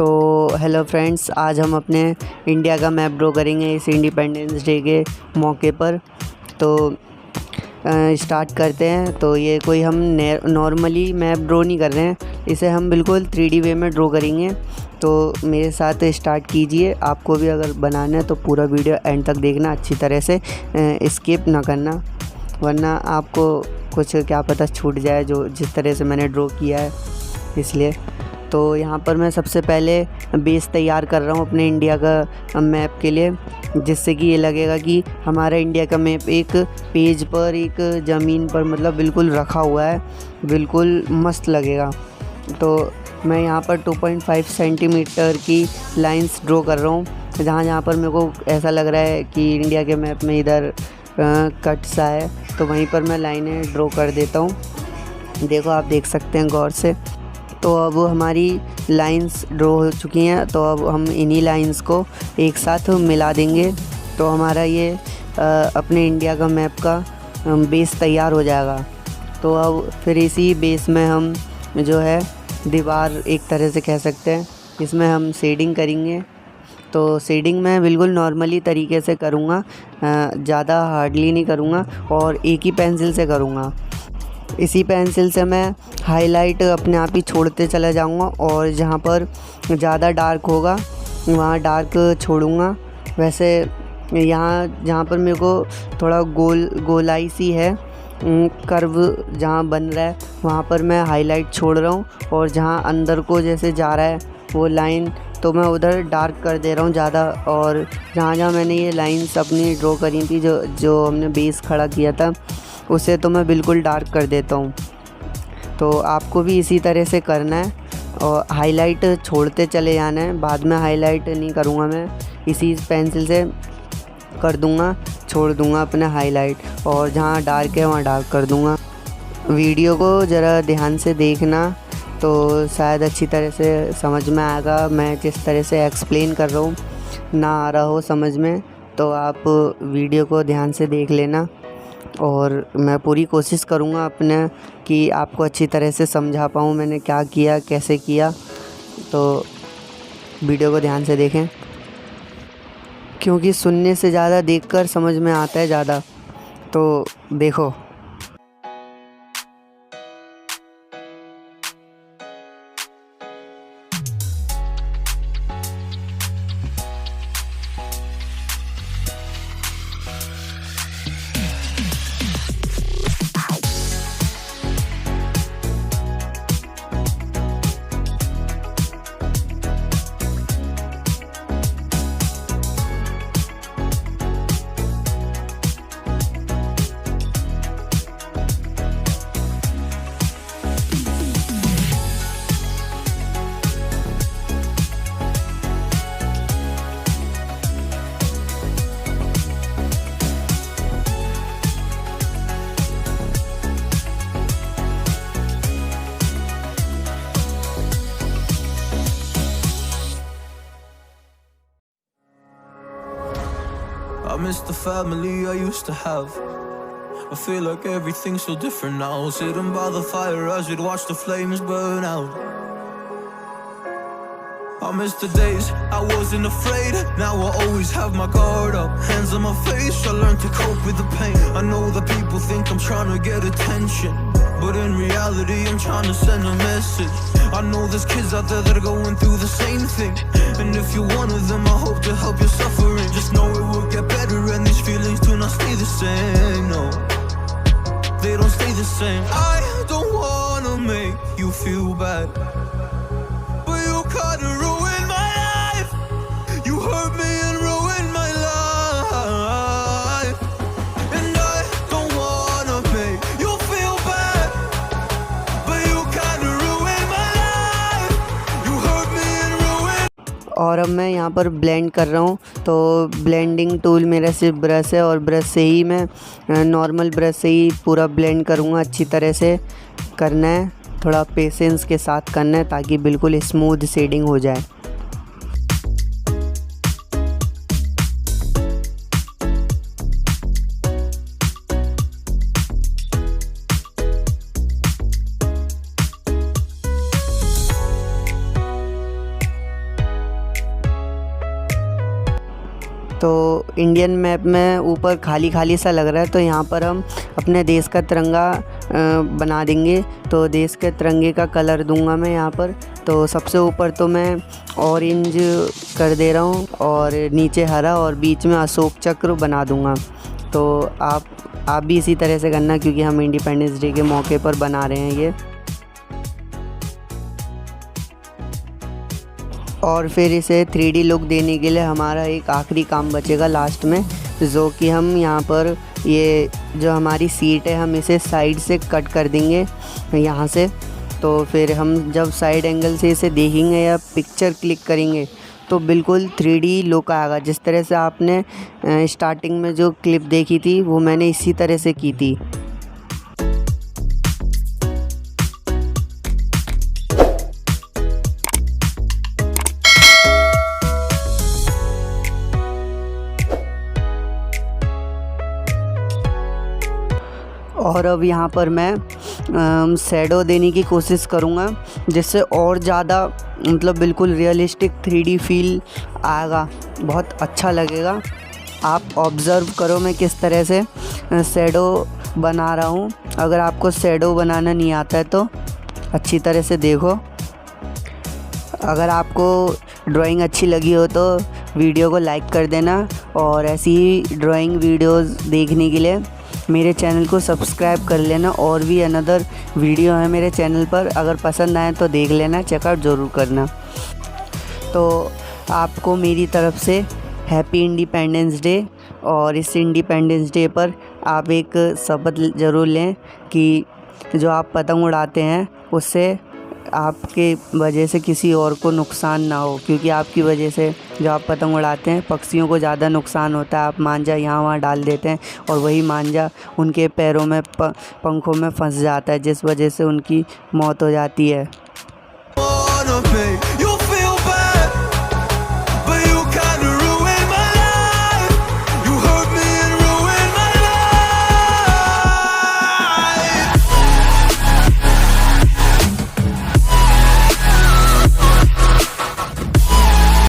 So hello friends, आज हम अपने इंडिया का मैप ड्रॉ करेंगे इस इंडिपेंडेंस डे के मौके पर। तो स्टार्ट करते हैं। तो ये कोई हम नॉर्मली मैप ड्रॉ नहीं कर रहे हैं, इसे हम बिल्कुल 3D वे में ड्रॉ करेंगे। तो मेरे साथ स्टार्ट कीजिए। आपको भी अगर बनाना है तो पूरा वीडियो एंड तक देखना, अच्छी तरह से स्किप ना करना, वरना आपको कुछ क्या पता छूट जाए जो जिस तरह से मैंने ड्रॉ किया है। इसलिए तो यहाँ पर मैं सबसे पहले बेस तैयार कर रहा हूँ अपने इंडिया का मैप के लिए, जिससे कि ये लगेगा कि हमारा इंडिया का मैप एक पेज पर, एक ज़मीन पर मतलब बिल्कुल रखा हुआ है, बिल्कुल मस्त लगेगा। तो मैं यहाँ पर 2.5 सेंटीमीटर की लाइंस ड्रॉ कर रहा हूँ, जहाँ पर मेरे को ऐसा लग रहा है कि इंडिया के मैप में इधर कट सा है, तो वहीं पर मैं लाइनें ड्रॉ कर देता हूँ। देखो, आप देख सकते हैं गौर से। तो अब हमारी लाइंस ड्रॉ हो चुकी हैं, तो अब हम इन्हीं लाइंस को एक साथ मिला देंगे। तो हमारा ये अपने इंडिया का मैप का बेस तैयार हो जाएगा। तो अब फिर इसी बेस में हम जो है दीवार, एक तरह से कह सकते हैं, इसमें हम शेडिंग करेंगे। तो शेडिंग मैं बिल्कुल नॉर्मली तरीके से करूँगा, ज़्यादा हार्डली नहीं करूँगा और एक ही पेंसिल से करूँगा। इसी पेंसिल से मैं हाईलाइट अपने आप ही छोड़ते चला जाऊँगा और जहाँ पर ज़्यादा डार्क होगा वहाँ डार्क छोड़ूँगा। वैसे यहाँ जहाँ पर मेरे को थोड़ा गोलाई सी है, कर्व जहाँ बन रहा है वहाँ पर मैं हाईलाइट छोड़ रहा हूँ, और जहाँ अंदर को जैसे जा रहा है वो लाइन, तो मैं उधर डार्क कर दे रहा हूँ ज़्यादा। और जहाँ जहाँ मैंने ये लाइंस अपनी ड्रॉ करी थी, जो हमने बेस खड़ा किया था, उसे तो मैं बिल्कुल डार्क कर देता हूँ। तो आपको भी इसी तरह से करना है और हाईलाइट छोड़ते चले जाना है। बाद में हाईलाइट नहीं करूँगा मैं, इसी पेंसिल से कर दूँगा, छोड़ दूँगा अपने हाईलाइट, और जहाँ डार्क है वहाँ डार्क कर दूँगा। वीडियो को ज़रा ध्यान से देखना, तो शायद अच्छी तरह से समझ में आएगा। मैं जिस तरह से एक्सप्लेन कर रहा हूँ ना आ रहा हो समझ में, तो आप वीडियो को ध्यान से देख लेना, और मैं पूरी कोशिश करूँगा अपने कि आपको अच्छी तरह से समझा पाऊँ मैंने क्या किया, कैसे किया। तो वीडियो को ध्यान से देखें, क्योंकि सुनने से ज़्यादा देखकर समझ में आता है ज़्यादा। तो देखो, I miss the family I used to have. I feel like everything's so different now. Sitting by the fire as we'd watch the flames burn out. I miss the days I wasn't afraid. Now I always have my guard up, hands on my face. I learned to cope with the pain. I know that people think I'm trying to get attention, but in reality I'm trying to send a message. I know there's kids out there that are going through the same thing, and if you're one of them, I hope to help your suffering. Just know it will get better, and these feelings do not stay the same. No, they don't stay the same. I don't wanna make you feel bad, but you kinda ruined my life. You hurt me and ruined my life, and I don't wanna make you feel bad, but you kinda ruined my life. You hurt me and ruined. और अब मैं यहाँ पर blend कर रहा हूँ। तो blending tool मेरा सिर्फ ब्रश है, और ब्रश से ही मैं नॉर्मल ब्रश से ही पूरा ब्लेंड करूँगा। अच्छी तरह से करना है, थोड़ा पेशेंस के साथ करना है, ताकि बिल्कुल स्मूथ शेडिंग हो जाए। इंडियन मैप में ऊपर खाली खाली सा लग रहा है, तो यहाँ पर हम अपने देश का तिरंगा बना देंगे। तो देश के तिरंगे का कलर दूंगा मैं यहाँ पर। तो सबसे ऊपर तो मैं ऑरेंज कर दे रहा हूँ और नीचे हरा और बीच में अशोक चक्र बना दूंगा। तो आप भी इसी तरह से करना, क्योंकि हम इंडिपेंडेंस डे के मौके पर बना रहे हैं ये। और फिर इसे 3D लुक देने के लिए हमारा एक आखिरी काम बचेगा लास्ट में, जो कि हम यहाँ पर ये जो हमारी सीट है हम इसे साइड से कट कर देंगे यहाँ से। तो फिर हम जब साइड एंगल से इसे देखेंगे या पिक्चर क्लिक करेंगे तो बिल्कुल 3D लुक आएगा। जिस तरह से आपने स्टार्टिंग में जो क्लिप देखी थी वो मैंने इसी तरह से की थी। और अब यहाँ पर मैं शैडो देने की कोशिश करूँगा, जिससे और ज़्यादा मतलब बिल्कुल रियलिस्टिक 3D फील आएगा, बहुत अच्छा लगेगा। आप ऑब्ज़र्व करो मैं किस तरह से शैडो बना रहा हूँ। अगर आपको शैडो बनाना नहीं आता है तो अच्छी तरह से देखो। अगर आपको ड्राइंग अच्छी लगी हो तो वीडियो को लाइक कर देना, और ऐसी ही ड्राइंग वीडियोज़ देखने के लिए मेरे चैनल को सब्सक्राइब कर लेना। और भी अनदर वीडियो है मेरे चैनल पर, अगर पसंद आए तो देख लेना, चेकआउट ज़रूर करना। तो आपको मेरी तरफ से हैप्पी इंडिपेंडेंस डे। और इस इंडिपेंडेंस डे पर आप एक शपथ ज़रूर लें कि जो आप पतंग उड़ाते हैं उससे आपके वजह से किसी और को नुकसान ना हो, क्योंकि आपकी वजह से जो आप पतंग उड़ाते हैं पक्षियों को ज़्यादा नुकसान होता है। आप मांझा यहाँ वहाँ डाल देते हैं और वही मांझा उनके पैरों में पंखों में फंस जाता है, जिस वजह से उनकी मौत हो जाती है।